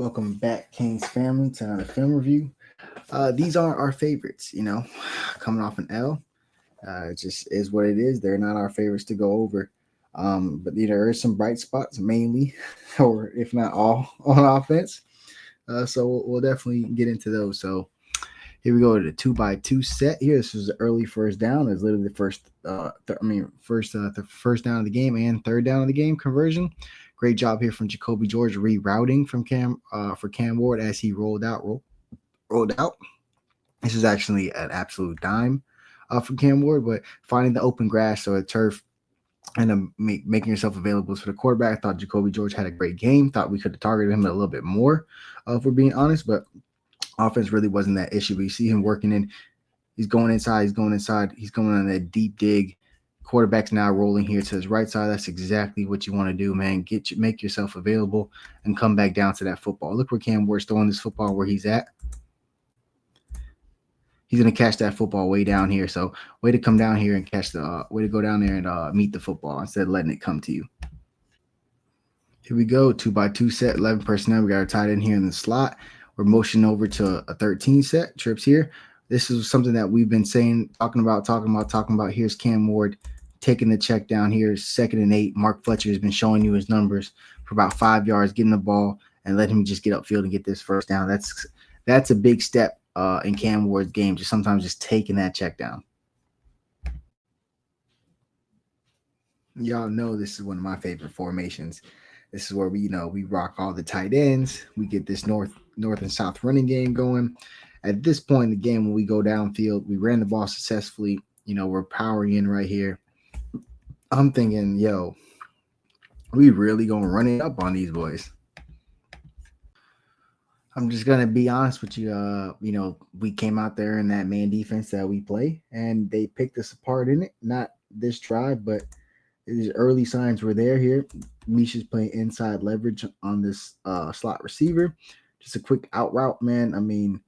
Welcome back, Kings family, to another film review. These aren't our favorites, coming off an L. It just is what it is. They're not our favorites to go over. But there is some bright spots, mainly, or if not all, on offense. So we'll definitely get into those. So here we go to the 2x2 set. Here, this was the early first down. It's literally the first down of the game and third down of the game conversion. Great job here from Jacoby George rerouting from Cam Ward as he rolled out. This is actually an absolute dime from Cam Ward, but finding the open grass or the turf and making yourself available for the quarterback. I thought Jacoby George had a great game. Thought we could have targeted him a little bit more, if we're being honest, but offense really wasn't that issue. But you see him working in. He's going inside. He's going on that deep dig. Quarterback's now rolling here to his right side. That's exactly what you want to do, man. Make yourself available and come back down to that football. Look where Cam Ward's throwing this football where he's at. He's going to catch that football way down here. So way to come down here and way to go down there and meet the football instead of letting it come to you. Here we go. 2x2 set, 11 personnel. We got our tight end here in the slot. We're motioning over to a 13 set. Trips here. This is something that we've been talking about. Here's Cam Ward taking the check down here, 2nd and 8. Mark Fletcher has been showing you his numbers for about 5 yards, getting the ball and let him just get upfield and get this first down. That's a big step in Cam Ward's game, just taking that check down. Y'all know this is one of my favorite formations. This is where we rock all the tight ends. We get this north and south running game going. At this point in the game, when we go downfield, we ran the ball successfully. We're powering in right here. I'm thinking, we really gonna run it up on these boys. I'm just gonna be honest with you. We came out there in that man defense that we play, and they picked us apart in it. Not this drive, but these early signs were there here. Misha's playing inside leverage on this slot receiver. Just a quick out route, man.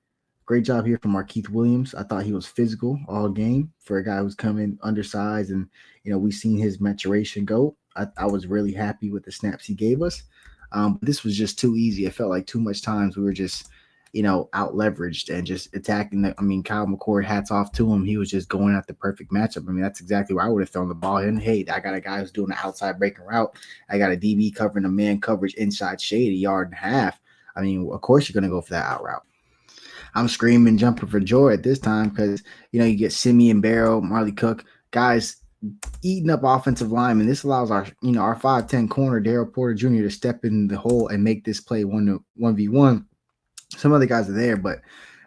Great job here from Markeith Williams. I thought he was physical all game for a guy who's coming undersized, and we've seen his maturation go. I was really happy with the snaps he gave us. But this was just too easy. It felt like too much times we were just, out leveraged and just attacking. Kyle McCord, hats off to him. He was just going at the perfect matchup. That's exactly where I would have thrown the ball in. Hey, I got a guy who's doing an outside breaking route. I got a DB covering a man coverage inside shade, 1.5 yards. Of course you're going to go for that out route. I'm screaming, jumping for joy at this time because, you get Simeon Barrow, Marley Cook, guys eating up offensive linemen. This allows our 5'10" corner, Daryl Porter Jr. to step in the hole and make this play 1v1. Some other guys are there, but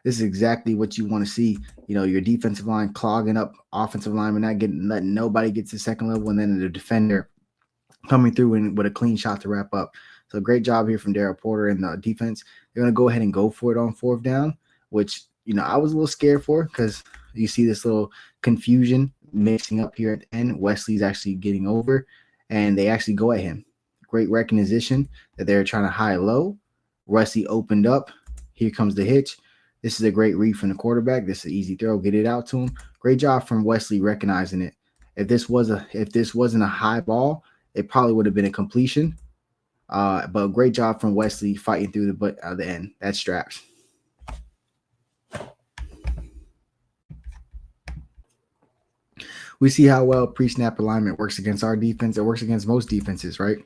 this is exactly what you want to see. Your defensive line clogging up offensive linemen, letting nobody get to second level, and then the defender coming through with a clean shot to wrap up. So great job here from Daryl Porter and the defense. They're going to go ahead and go for it on 4th down, which, I was a little scared for because you see this little confusion mixing up here at the end. Wesley's actually getting over, and they actually go at him. Great recognition that they're trying to high low. Wesley opened up. Here comes the hitch. This is a great read from the quarterback. This is an easy throw. Get it out to him. Great job from Wesley recognizing it. If this wasn't a high ball, it probably would have been a completion. But great job from Wesley fighting through the end. That's straps. We see how well pre-snap alignment works against our defense. It works against most defenses, right?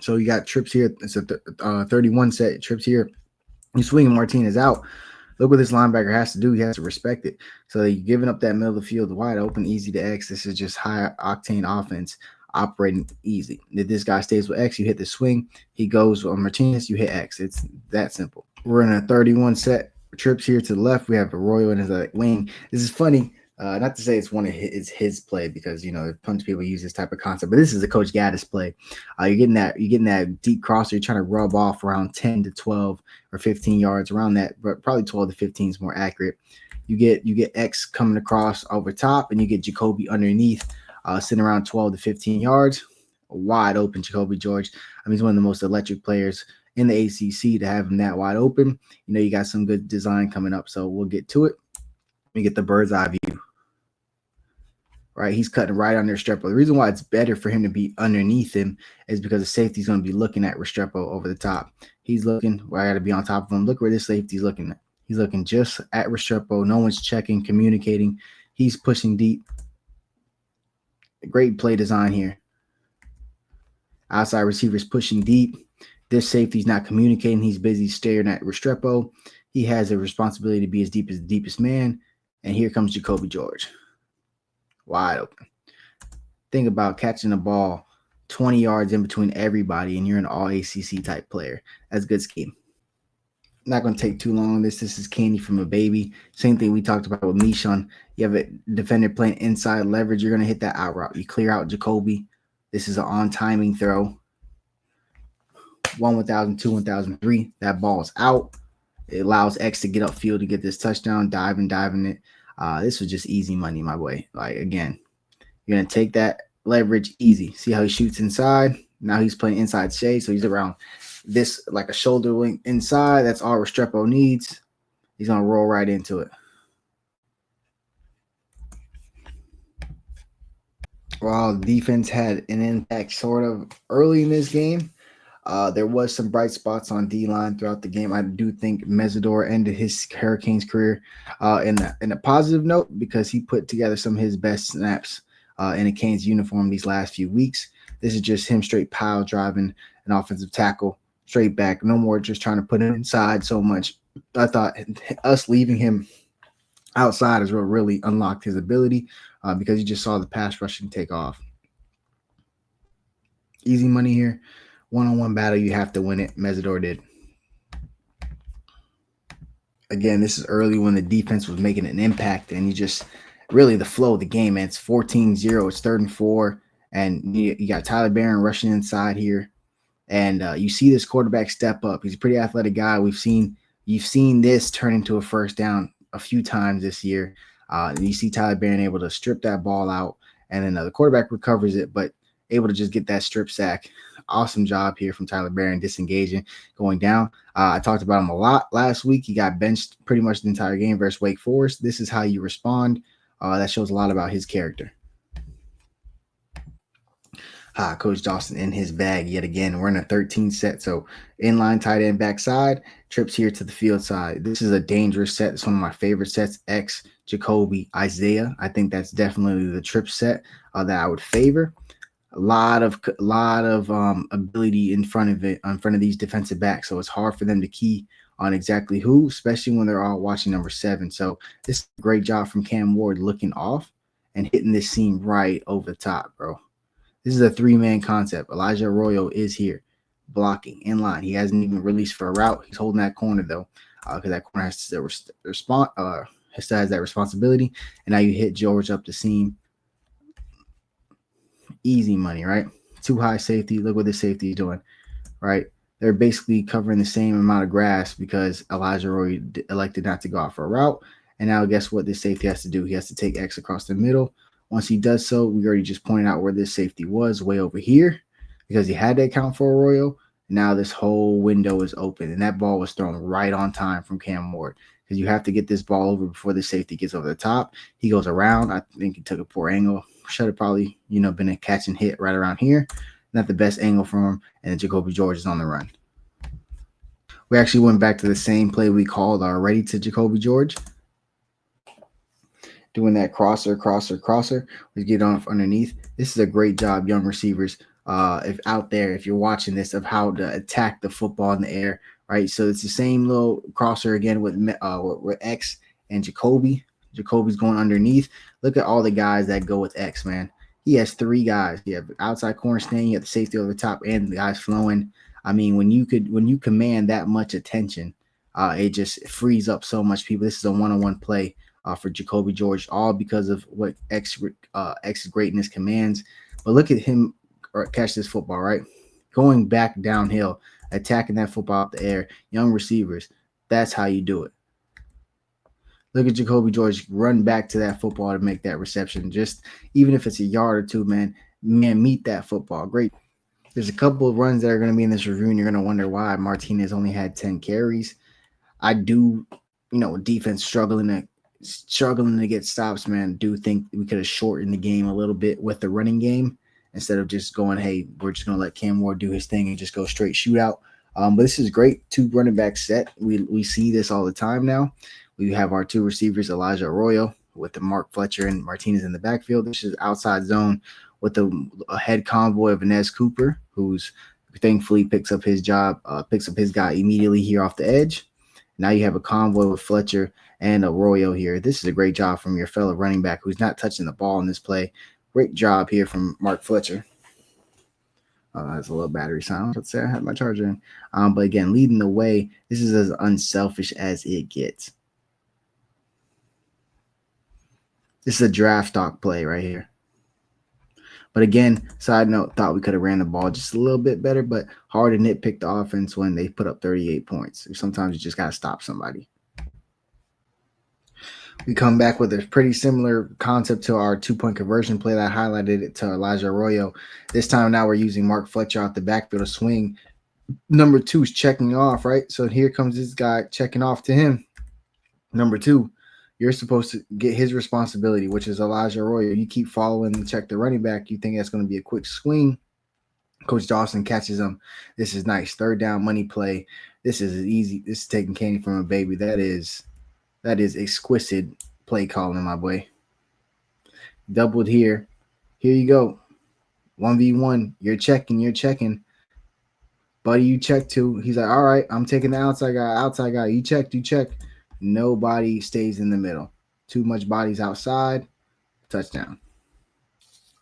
So you got trips here. It's a 31 set. Trips here. You swinging Martinez out. Look what this linebacker has to do. He has to respect it. So you're giving up that middle of the field wide open, easy to X. This is just high octane offense operating easy. If this guy stays with X, you hit the swing. He goes on Martinez, you hit X. It's that simple. We're in a 31 set. Trips here to the left. We have Arroyo in his wing. This is funny. Not to say it's his play because a bunch of people use this type of concept, but this is a Coach Gaddis play. You're getting that deep crosser. You're trying to rub off around 10 to 12 or 15 yards around that, but probably 12 to 15 is more accurate. You get X coming across over top, and you get Jacoby underneath, sitting around 12 to 15 yards, wide open. Jacoby George. He's one of the most electric players in the ACC to have him that wide open. You got some good design coming up, so we'll get to it. Let me get the bird's eye view. right? He's cutting right under Restrepo. The reason why it's better for him to be underneath him is because the safety's going to be looking at Restrepo over the top. He's looking where I got to be on top of him. Look where this safety's looking at. He's looking just at Restrepo. No one's checking, communicating. He's pushing deep. Great play design here. Outside receivers pushing deep. This safety's not communicating. He's busy staring at Restrepo. He has a responsibility to be as deep as the deepest man. And here comes Jacoby George. Wide open. Think about catching the ball 20 yards in between everybody, and you're an all ACC type player. That's a good scheme. Not going to take too long on this. This is candy from a baby. Same thing we talked about with Mishon. You have a defender playing inside leverage. You're going to hit that out route. You clear out Jacoby. This is an on-timing throw. 1 1000, 2 1003. That ball's out. It allows X to get upfield to get this touchdown, diving it. This was just easy money, my boy. Like, again, you're going to take that leverage easy. See how he shoots inside? Now he's playing inside shade, so he's around this like a shoulder length inside. That's all Restrepo needs. He's going to roll right into it. While the defense had an impact sort of early in this game, there was some bright spots on D-line throughout the game. I do think Mesidor ended his Hurricanes career in a positive note because he put together some of his best snaps in a Canes uniform these last few weeks. This is just him straight pile driving an offensive tackle straight back. No more just trying to put him inside so much. I thought us leaving him outside is what really unlocked his ability because you just saw the pass rushing take off. Easy money here. One-on-one battle, you have to win it. Mesidor did. Again, this is early when the defense was making an impact, and you just really the flow of the game, man. It's 14-0. It's 3rd and 4, and you got Tyler Barron rushing inside here, and you see this quarterback step up. He's a pretty athletic guy. You've seen this turn into a first down a few times this year. And you see Tyler Barron able to strip that ball out, and then the quarterback recovers it, but able to just get that strip sack. Awesome job here from Tyler Barron, disengaging, going down. I talked about him a lot last week. He got benched pretty much the entire game versus Wake Forest. This is how you respond. That shows a lot about his character. Coach Dawson in his bag yet again. We're in a 13 set, so inline tight end backside, trips here to the field side. This is a dangerous set. It's one of my favorite sets. X, Jacoby, Isaiah. I think that's definitely the trip set that I would favor. A lot of ability in front of these defensive backs, so it's hard for them to key on exactly who, especially when they're all watching number 7. So this is a great job from Cam Ward looking off and hitting this seam right over the top, bro. This is a 3-man concept. Elijah Arroyo is here blocking in line. He hasn't even released for a route. He's holding that corner though, because that corner has to respond. Has that responsibility, and now you hit George up the seam. Easy money, right? Too high safety. Look what this safety is doing, right? They're basically covering the same amount of grass because Elijah Roy elected not to go out for a route. And now guess what this safety has to do? He has to take X across the middle. Once he does so, we already just pointed out where this safety was, way over here, because he had to account for Arroyo. Now this whole window is open, and that ball was thrown right on time from Cam Ward because you have to get this ball over before the safety gets over the top. He goes around. I think he took a poor angle. Should have probably, been a catch and hit right around here. Not the best angle for him, and then Jacoby George is on the run. We actually went back to the same play we called already to Jacoby George. Doing that crosser. We get on underneath. This is a great job, young receivers. If you're watching this, of how to attack the football in the air, right? So it's the same little crosser again with X and Jacoby. Jacoby's going underneath. Look at all the guys that go with X, man. He has 3 guys. You have outside corner staying, you have the safety over the top, and the guys flowing. I mean, when you command that much attention, it just frees up so much people. This is a one-on-one play for Jacoby George, all because of what X's greatness commands. But look at him catch this football, right? Going back downhill, attacking that football up the air. Young receivers, that's how you do it. Look at Jacoby George run back to that football to make that reception. Just even if it's a yard or two, man, meet that football. Great. There's a couple of runs that are going to be in this review, and you're going to wonder why Martinez only had 10 carries. I do, defense struggling to struggling to get stops, man. Do think we could have shortened the game a little bit with the running game instead of just going, hey, we're just gonna let Cam Ward do his thing and just go straight shootout. But this is great. Two running back set. We see this all the time now. We have our two receivers, Elijah Arroyo with the Mark Fletcher and Martinez in the backfield. This is outside zone with a head convoy of Inez Cooper, who's thankfully picks up his guy immediately here off the edge. Now you have a convoy with Fletcher and Arroyo here. This is a great job from your fellow running back who's not touching the ball in this play. Great job here from Mark Fletcher. That's a little battery sound. Let's say I had my charger in. But again, leading the way, this is as unselfish as it gets. This is a draft stock play right here. But again, side note, thought we could have ran the ball just a little bit better, but hard to nitpick the offense when they put up 38 points. Sometimes you just got to stop somebody. We come back with a pretty similar concept to our 2-point conversion play that I highlighted it to Elijah Arroyo. This time now we're using Mark Fletcher out the backfield to swing. Number 2 is checking off, right? So here comes this guy checking off to him. Number 2, you're supposed to get his responsibility, which is Elijah Arroyo. You keep following and check the running back. You think that's going to be a quick swing. Coach Dawson catches him. This is nice. Third down money play. This is easy. This is taking candy from a baby. That is exquisite play calling, my boy. Doubled here. Here you go. 1v1. You're checking. Buddy, you check too. He's like, all right, I'm taking the outside guy. You check. Nobody stays in the middle. Too much bodies outside. Touchdown.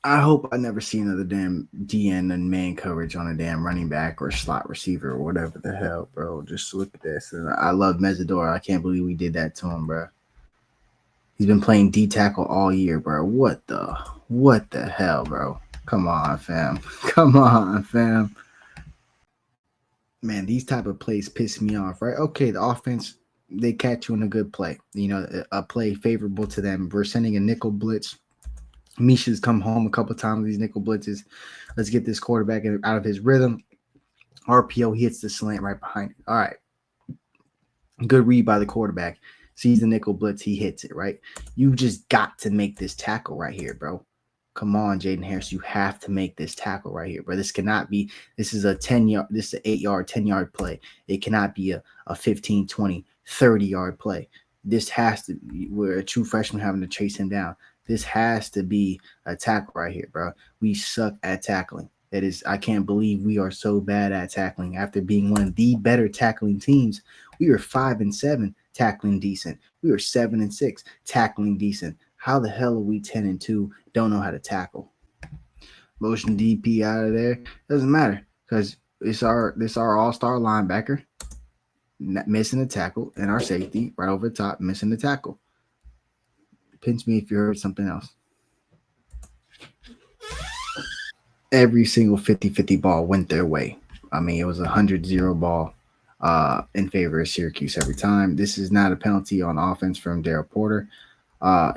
I hope I never see another damn DN and man coverage on a damn running back or slot receiver or whatever the hell, bro. Just look at this. And I love Mesidor. I can't believe we did that to him, bro. He's been playing D tackle all year, bro. What the hell, bro? Come on, fam. Man, these type of plays piss me off, right? Okay, the offense, they catch you in a good play. You know, a play favorable to them. We're sending a nickel blitz. Misha's come home a couple times with these nickel blitzes. Let's get this quarterback out of his rhythm. RPO hits the slant right behind it. All right. Good read by the quarterback. Sees the nickel blitz. He hits it, right? You just got to make this tackle right here, bro. Come on, Jaden Harris. You have to make this tackle right here, bro. This cannot be – this is a 10-yard – this is an 8-yard, 10-yard play. It cannot be a 15, 20, 30-yard play. This has to – we're a true freshman having to chase him down. This has to be a tackle right here, bro. We suck at tackling. It is. I can't believe we are so bad at tackling. After being one of the better tackling teams, we were 5-7 tackling decent. We were 7-6 tackling decent. How the hell are we 10-2? Don't know how to tackle. Motion DP out of there. Doesn't matter because this our all-star linebacker missing a tackle and our safety right over the top missing the tackle. Pinch me if you heard something else. Every single 50-50 ball went their way. I mean, it was 100-0 ball in favor of Syracuse every time. This is not a penalty on offense from Darryl Porter.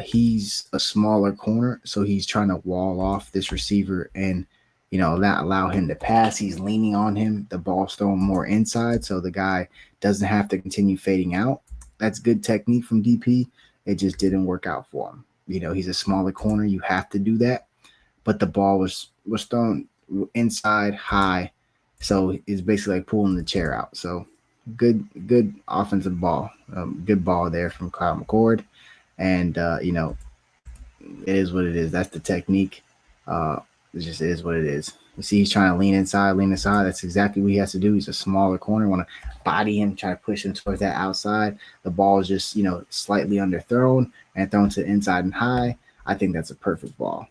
He's a smaller corner, so he's trying to wall off this receiver and, you know, not allow him to pass. He's leaning on him. The ball's thrown more inside, so the guy doesn't have to continue fading out. That's good technique from DP. It just didn't work out for him. You know, he's a smaller corner. You have to do that. But the ball was thrown inside high. So it's basically like pulling the chair out. So good offensive ball. Good ball there from Kyle McCord. And, you know, it is what it is. That's the technique. It just is what it is. You see he's trying to lean inside. That's exactly what he has to do. He's a smaller corner. Want to body him, try to push him towards that outside. The ball is just, you know, slightly underthrown and thrown to the inside and high. I think that's a perfect ball.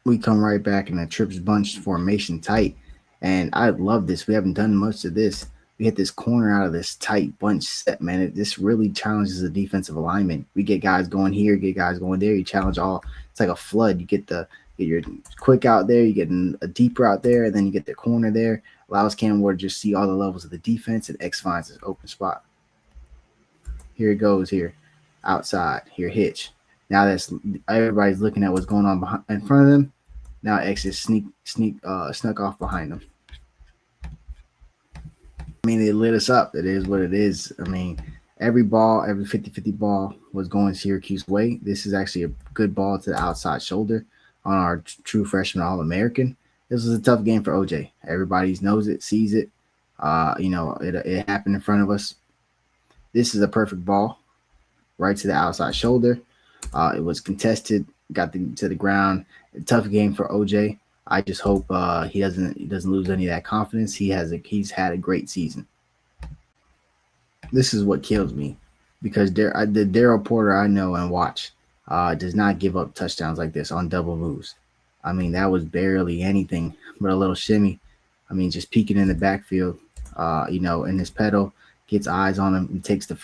We come right back in a trips bunch formation tight. And I love this. We haven't done much of this. We hit this corner out of this tight bunch set, man. This really challenges the defensive alignment. We get guys going here, get guys going there. You challenge all. It's like a flood. You get your quick out there, you get a deeper out there, and then you get the corner there. Allows Cam Ward to just see all the levels of the defense, and X finds his open spot. Here it goes here. Outside. Here, hitch. Now that's everybody's looking at what's going on in front of them. Now X is snuck off behind them. I mean, they lit us up. It is what it is. I mean, every 50-50 ball was going Syracuse way. This is actually a good ball to the outside shoulder on our true freshman All-American. This was a tough game for OJ. Everybody knows it, sees it. It happened in front of us. This is a perfect ball right to the outside shoulder. It was contested, to the ground. A tough game for OJ. I just hope he doesn't lose any of that confidence. He's had a great season. This is what kills me because the Daryl Porter I know and watch does not give up touchdowns like this on double moves. I mean, that was barely anything but a little shimmy. I mean, just peeking in the backfield, in his pedal, gets eyes on him and takes the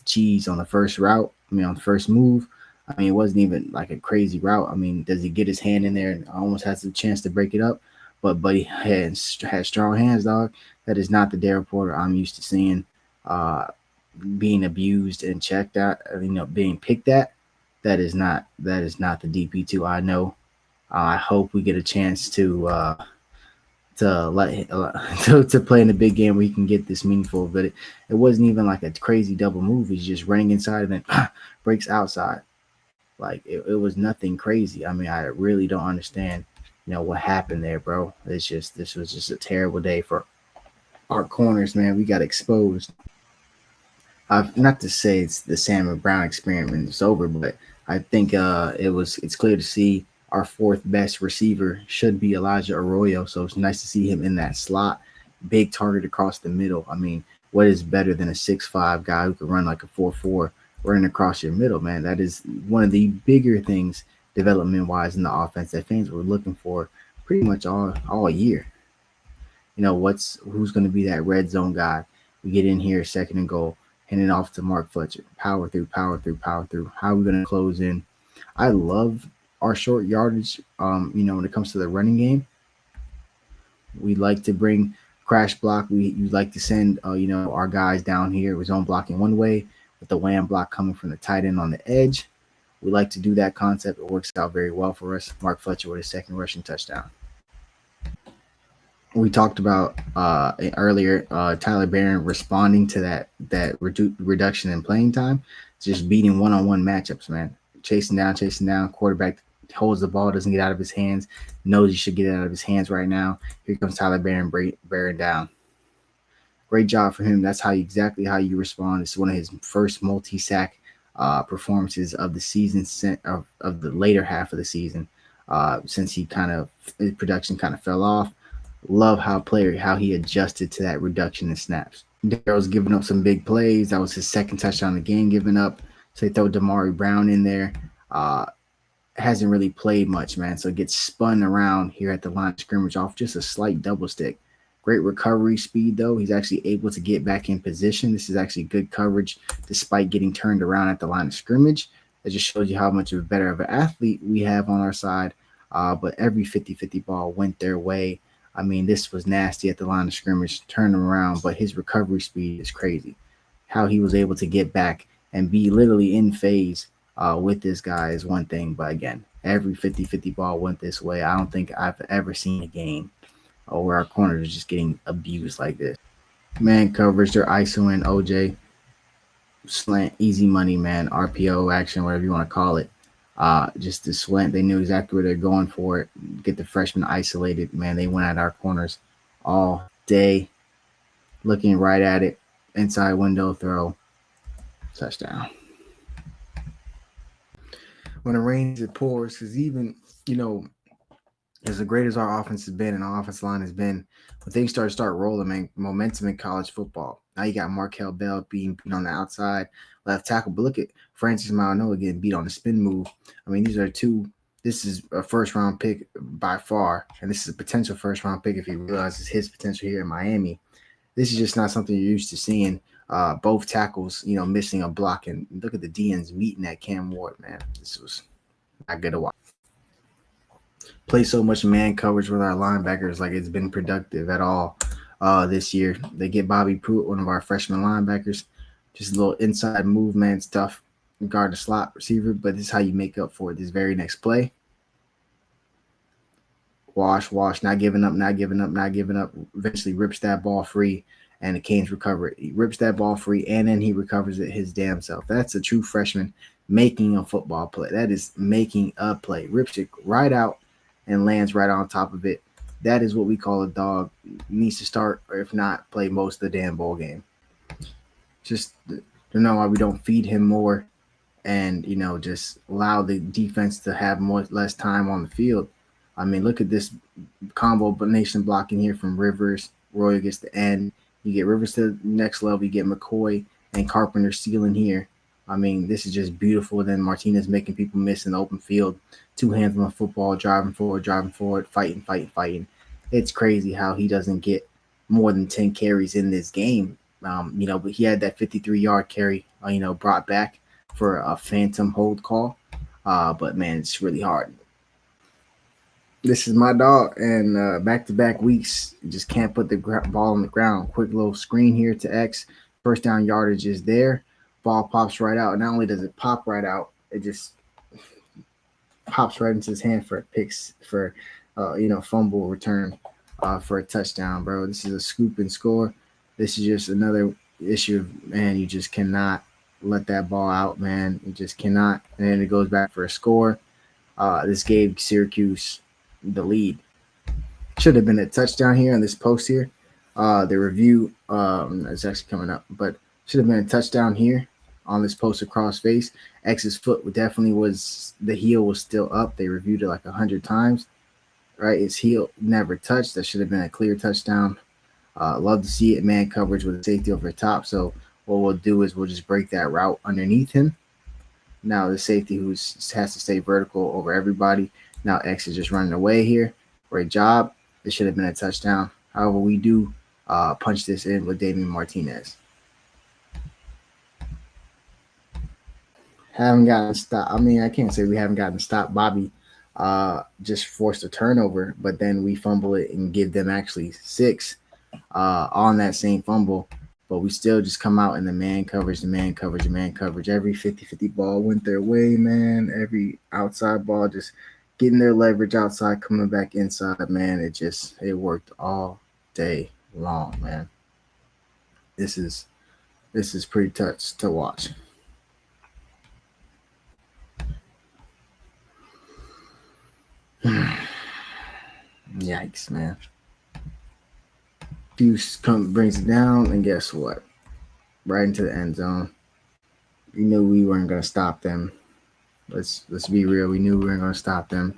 cheese on the first route. I mean, on the first move. I mean, it wasn't even like a crazy route. I mean, does he get his hand in there and almost has a chance to break it up? But Buddy had strong hands, dog. That is not the Daryl Porter I'm used to seeing. Uh, Being abused and checked out, being picked at. That is not the DP2 I know. I hope we get a chance to let to play in the big game where he can get this meaningful. But it wasn't even like a crazy double move. He's just running inside and then breaks outside. Like it was nothing crazy. I mean, I really don't understand, what happened there, bro. This was just a terrible day for our corners, man. We got exposed. Not to say it's the Sam Brown experiment is over, but I think it's clear to see our fourth best receiver should be Elijah Arroyo. So it's nice to see him in that slot, big target across the middle. I mean, what is better than a 6'5" guy who can run like a 4'4" running across your middle, man? That is one of the bigger things development wise in the offense that fans were looking for pretty much all year. Who's going to be that red zone guy? We get in here, second and goal, hand it off to Mark Fletcher. Power through, power through, power through. How are we going to close in? I love our short yardage. When it comes to the running game, we like to bring crash block. We like to send, our guys down here with zone blocking one way with the wham block coming from the tight end on the edge. We like to do that concept. It works out very well for us. Mark Fletcher with his second rushing touchdown. We talked about earlier, Tyler Barron responding to that reduction in playing time, just beating one-on-one matchups, man. Chasing down, quarterback holds the ball, doesn't get out of his hands, knows he should get it out of his hands right now. Here comes Tyler Barron bearing down. Great job for him. That's exactly how you respond. It's one of his first multi-sack performances of the season, of the later half of the season, since his production kind of fell off. Love how he adjusted to that reduction in snaps. Daryl's giving up some big plays. That was his second touchdown of the game given up. So they throw Damari Brown in there. Hasn't really played much, man. So it gets spun around here at the line of scrimmage off just a slight double stick. Great recovery speed, though. He's actually able to get back in position. This is actually good coverage despite getting turned around at the line of scrimmage. It just shows you how much of a better of an athlete we have on our side. But every 50-50 ball went their way. I mean, this was nasty at the line of scrimmage, turn him around, but his recovery speed is crazy. How he was able to get back and be literally in phase with this guy is one thing. But again, every 50-50 ball went this way. I don't think I've ever seen a game where our corners are just getting abused like this. Man coverage, they're ISOing OJ. Slant, easy money, man. RPO action, whatever you want to call it. Just the slant. They knew exactly where they're going for it. Get the freshman isolated. Man, they went at our corners all day, looking right at it. Inside window throw. Touchdown. When it rains, it pours. Because even, as great as our offense has been and our offense line has been, when things start rolling, man, momentum in college football. Now you got Markel Bell being beat on the outside left tackle. But look at Francis Mauigoa getting beat on the spin move. I mean, this is a first-round pick by far, and this is a potential first-round pick if he realizes his potential here in Miami. This is just not something you're used to seeing. Both tackles, missing a block. And look at the DNs meeting at Cam Ward, man. This was not good to watch. Play so much man coverage with our linebackers like it's been productive at all this year. They get Bobby Pruitt, one of our freshman linebackers, just a little inside movement stuff, guard the slot receiver, but this is how you make up for it. This very next play. Wash, not giving up. Eventually rips that ball free and the Canes recover it. He rips that ball free, and then he recovers it his damn self. That's a true freshman making a football play. That is making a play. Rips it right out and lands right on top of it. That is what we call a dog. Needs to start, or if not, play most of the damn bowl game. Just don't know why we don't feed him more and just allow the defense to have more less time on the field. I mean, look at this combination blocking here from Rivers. Roy gets the end. You get Rivers to the next level. You get McCoy and Carpenter stealing here. I mean, this is just beautiful. Then Martinez making people miss in the open field. Two hands on the football, driving forward, fighting. It's crazy how he doesn't get more than 10 carries in this game. But he had that 53-yard carry, brought back for a phantom hold call. But man, it's really hard. This is my dog, and back-to-back weeks, just can't put the ball on the ground. Quick little screen here to X. First down yardage is there. Ball pops right out. Not only does it pop right out, it just pops right into his hand for a picks for fumble return for a touchdown, bro. This is a scoop and score. This is just another issue of, man, you just cannot let that ball out, man. You just cannot. And then it goes back for a score. This gave Syracuse the lead. Should have been a touchdown here on this post here. The review is actually coming up, but should have been a touchdown here on this post across face. X's foot definitely was, the heel was still up. They reviewed it like 100 times, right? His heel never touched. That should have been a clear touchdown. Love to see it, man, coverage with a safety over the top. So what we'll do is we'll just break that route underneath him. Now the safety who has to stay vertical over everybody. Now X is just running away here. Great job. This should have been a touchdown. However, we do punch this in with Damian Martinez. Haven't gotten stopped. I mean, I can't say we haven't gotten stopped. Bobby just forced a turnover, but then we fumble it and give them actually 6 on that same fumble. But we still just come out in the man coverage. Every 50-50 ball went their way, man. Every outside ball just getting their leverage outside, coming back inside, man. It worked all day long, man. This is pretty tough to watch. Yikes, man. Deuce brings it down, and guess what? Right into the end zone. We knew we weren't going to stop them. Let's be real. We knew we weren't going to stop them.